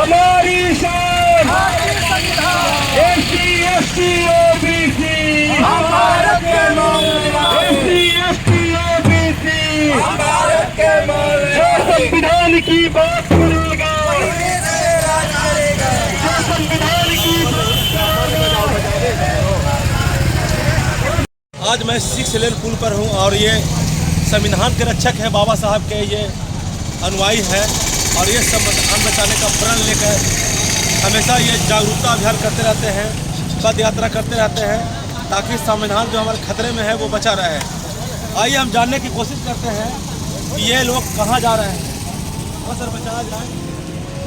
हमारी शान, SC ST OBC, SC ST OBC, संविधान की बात करेगा, संविधान की आज मैं 6 लेन पुल पर हूं और ये संविधान के रक्षक है, बाबा साहब के ये अनुयायी है और ये संविधान बचाने का प्रण लेकर हमेशा ये जागरूकता अभियान करते रहते हैं, पद यात्रा करते रहते हैं ताकि संविधान जो हमारे खतरे में है वो बचा रहे। आइए हम जानने की कोशिश करते हैं कि ये लोग कहाँ जा रहे हैं। हाँ सर, बचा जाए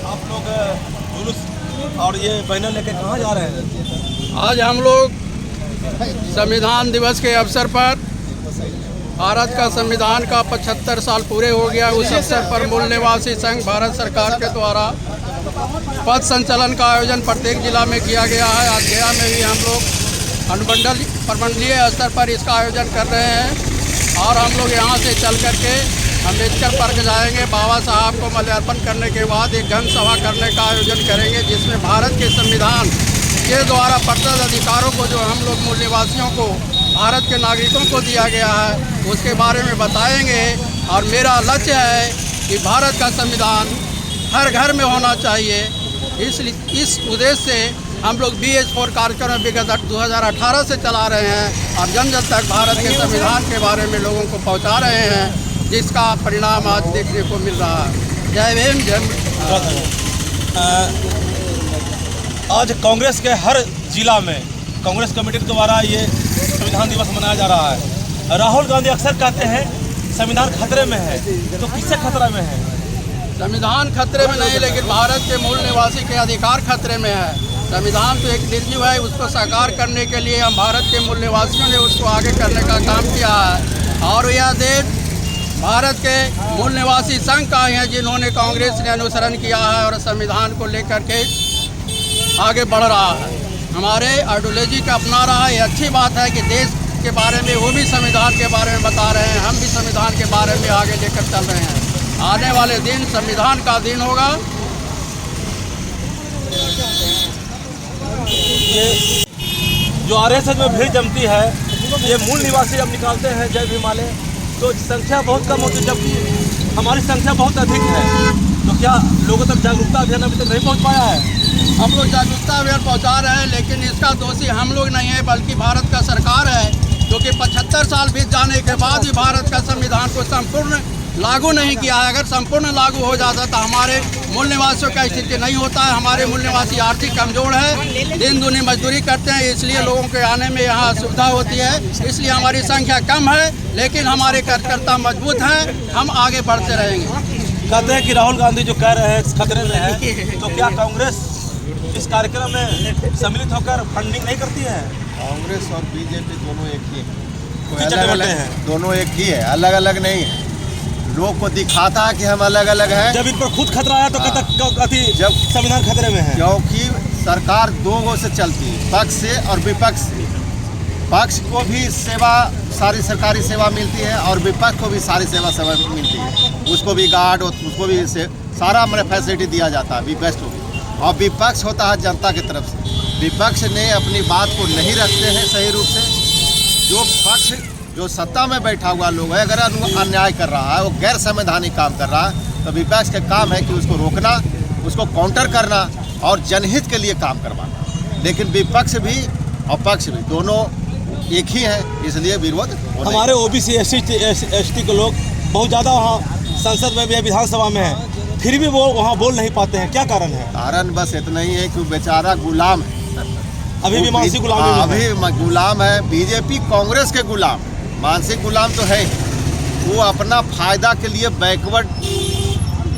आप लोग जुलूस और ये बैनर लेके कहाँ जा रहे हैं? आज हम लोग संविधान दिवस के अवसर पर भारत का संविधान का 75 साल पूरे हो गया, उस अवसर पर मूल निवासी संघ भारत सरकार के द्वारा पथ संचलन का आयोजन प्रत्येक जिला में किया गया है। आज गया में भी हम लोग अनुमंडल प्रमंडलीय स्तर पर इसका आयोजन कर रहे हैं और हम लोग यहाँ से चल करके अम्बेडकर पार्क जाएंगे। बाबा साहब को माल्यार्पण करने के बाद एक गण सभा करने का आयोजन करेंगे जिसमें भारत के संविधान के द्वारा प्रदत्त अधिकारों को जो हम लोग मूल निवासियों को, भारत के नागरिकों को दिया गया है, उसके बारे में बताएंगे। और मेरा लक्ष्य है कि भारत का संविधान हर घर में होना चाहिए। इस उद्देश्य से हम लोग BH4 कार्यक्रम विगत 2018 से चला रहे हैं और जन जन तक भारत के संविधान के बारे में लोगों को पहुंचा रहे हैं, जिसका परिणाम आज देखने को मिल रहा है। जय भीम, जय। आज कांग्रेस के हर जिला में कांग्रेस कमेटी के द्वारा ये संविधान दिवस मनाया जा रहा है। राहुल गांधी अक्सर कहते हैं संविधान खतरे में है, तो किससे खतरा में है? संविधान खतरे में नहीं, लेकिन भारत के मूल निवासी के अधिकार खतरे में है। संविधान तो एक निर्जीव है, उसको साकार करने के लिए हम भारत के मूल निवासियों ने उसको आगे करने का काम किया है और यह देश भारत के मूल निवासी संघ का है जिन्होंने कांग्रेस ने अनुसरण किया है और संविधान को लेकर के आगे बढ़ रहा है, हमारे आइडियोलॉजी का अपना रहा है। ये अच्छी बात है कि देश के बारे में वो भी संविधान के बारे में बता रहे हैं, हम भी संविधान के बारे में आगे लेकर चल रहे हैं। आने वाले दिन संविधान का दिन होगा। ये जो RSS में भीड़ जमती है, ये मूल निवासी अब निकालते हैं जय भीमालय, तो संख्या बहुत कम होती है जबकि हमारी संख्या बहुत अधिक है। तो क्या लोगों तक जागरूकता अभियान अभी तक नहीं पहुँच पाया है? हम लोग जागरूकता अभियान पहुंचा रहे हैं, लेकिन इसका दोषी हम लोग नहीं है बल्कि भारत का सरकार है, क्योंकि 75 साल बीत जाने के बाद भी भारत का संविधान को संपूर्ण लागू नहीं किया है। अगर संपूर्ण लागू हो जाता तो हमारे मूल निवासियों का स्थिति नहीं होता है। हमारे मूल निवासी आर्थिक कमजोर है, दिन दूनी मजदूरी करते हैं, इसलिए लोगों के आने में यहाँ सुविधा होती है, इसलिए हमारी संख्या कम है, लेकिन हमारे कार्यकर्ता मजबूत हैं, हम आगे बढ़ते रहेंगे। कहते हैं कि राहुल गांधी जो कह रहे हैं खतरे में है, तो क्या कांग्रेस इस कार्यक्रम में सम्मिलित होकर फंडिंग नहीं करती है? कांग्रेस और बीजेपी दोनों एक ही है, अलग हैं, दोनों एक ही है, अलग अलग नहीं है। लोग को दिखाता है कि हम अलग अलग हैं। जब इन पर खुद खतरा आया तो जब संविधान खतरे में है, क्योंकि सरकार दो गो से चलती है, पक्ष से और विपक्ष से। पक्ष को भी सेवा, सारी सरकारी सेवा मिलती है और विपक्ष को भी सारी सेवा मिलती है। उसको भी गार्ड, उसको भी सारा फैसिलिटी दिया जाता है विपक्ष को भी। और विपक्ष होता है जनता की तरफ से। विपक्ष ने अपनी बात को नहीं रखते हैं सही रूप से। जो पक्ष, जो सत्ता में बैठा हुआ लोग है, अगर अन्याय कर रहा है, वो गैर संवैधानिक काम कर रहा है, तो विपक्ष का काम है कि उसको रोकना, उसको काउंटर करना और जनहित के लिए काम करवाना। लेकिन विपक्ष भी और पक्ष भी दोनों एक ही है, इसलिए विरोध। हमारे OBC ST के लोग बहुत ज़्यादा वहाँ संसद में भी है, विधानसभा में है, फिर भी वो वहाँ बोल नहीं पाते हैं, क्या कारण है? कारण बस इतना ही है कि बेचारा गुलाम है, अभी भी मानसिक गुलाम है। अभी गुलाम है, बीजेपी कांग्रेस के गुलाम, मानसिक गुलाम तो है। वो अपना फायदा के लिए बैकवर्ड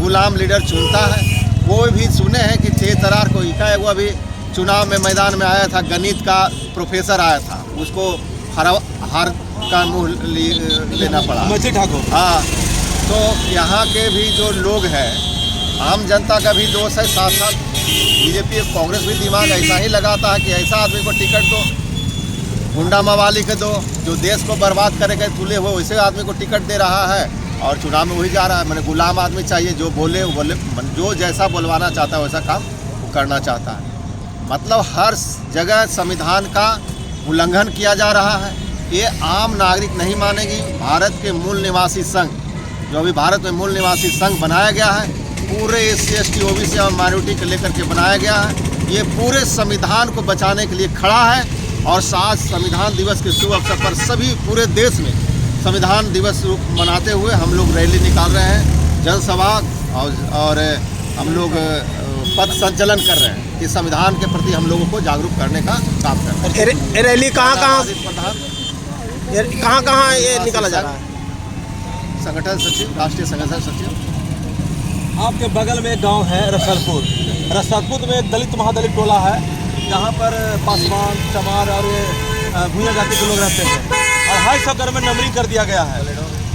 गुलाम लीडर चुनता है। वो भी सुने हैं कि 6 तरार को वो अभी चुनाव में मैदान में आया था, गणित का प्रोफेसर आया था, उसको हार का मुँह लेना पड़ा। ठाकुर। हाँ, तो यहाँ के भी जो लोग हैं, आम जनता का भी दोष है, साथ साथ बीजेपी कांग्रेस भी दिमाग ऐसा ही लगाता है कि ऐसा आदमी को टिकट दो, गुंडा मवाली के दो, जो देश को बर्बाद करेगा तुले हुए वैसे आदमी को टिकट दे रहा है। और चुनाव में वही जा रहा है। मैंने गुलाम आदमी चाहिए, जो बोले वो बोले, जो जैसा बोलवाना चाहता है वैसा काम वो करना चाहता है। मतलब हर जगह संविधान का उल्लंघन किया जा रहा है। ये आम नागरिक नहीं मानेगी। भारत के मूल निवासी संघ, जो अभी भारत में मूल निवासी संघ बनाया गया है, पूरे SC ST OBC और माइनॉरिटी को लेकर के बनाया गया है। ये पूरे संविधान को बचाने के लिए खड़ा है। और आज संविधान दिवस के शुभ अवसर पर सभी पूरे देश में संविधान दिवस मनाते हुए हम लोग रैली निकाल रहे हैं, जनसभा और हम लोग पथ संचलन कर रहे हैं कि संविधान के प्रति हम लोगों को जागरूक करने का काम कर रहे हैं। रैली कहाँ ये निकाला जा रहा है? संगठन सचिव, राष्ट्रीय संगठन सचिव। आपके बगल में एक गांव है रसलपुर। रसलपुर में एक दलित महादलित टोला है, जहां पर पासवान, चमार और भूया जाति के लोग रहते हैं। और 250 घर में नंबरिंग कर दिया गया है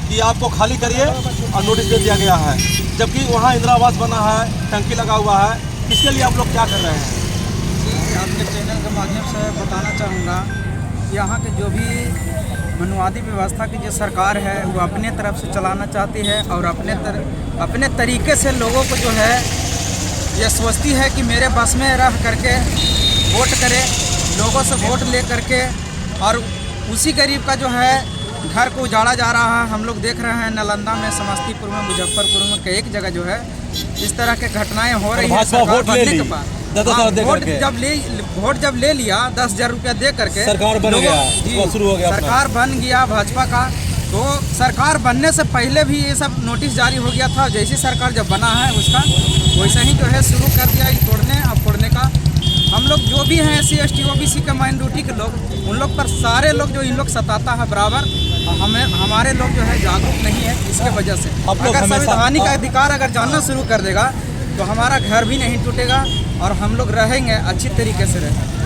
कि आपको खाली करिए, और नोटिस दे दिया गया है। जबकि वहां इंदिरा आवास बना है, टंकी लगा हुआ है। इसके लिए आप लोग क्या कर रहे हैं? आपके चैनल के माध्यम से बताना चाहूँगा, यहाँ के जो भी मनुवादी व्यवस्था की जो सरकार है वो अपने तरफ से चलाना चाहती है और अपने तरीके से लोगों को जो है ये सोचती है कि मेरे बस में रह करके वोट करे, लोगों से वोट ले करके, और उसी गरीब का जो है घर को उजाड़ा जा रहा है। हम लोग देख रहे हैं नालंदा में, समस्तीपुर में, मुजफ्फरपुर में कई एक जगह जो है इस तरह के घटनाएं हो रही हैं। सरकार बनने के बाद वोट जब ले लिया 10,000 रुपया दे करके, सरकार बन गया, शुरू हो गया, सरकार बन गया भाजपा का। तो सरकार बनने से पहले भी ये सब नोटिस जारी हो गया था। जैसी सरकार जब बना है उसका वैसे ही जो है शुरू कर दिया फोड़ने का। हम लोग जो भी हैं SC ST OBC के माइनॉरिटी के लोग, उन लोग पर सारे लोग जो इन लोग सताता है बराबर, हमारे लोग जो है जागरूक नहीं है। इसके वजह से अगर संवैधानिक अधिकार अगर जानना शुरू कर देगा तो हमारा घर भी नहीं टूटेगा और हम लोग रहेंगे अच्छी तरीके से रहेंगे।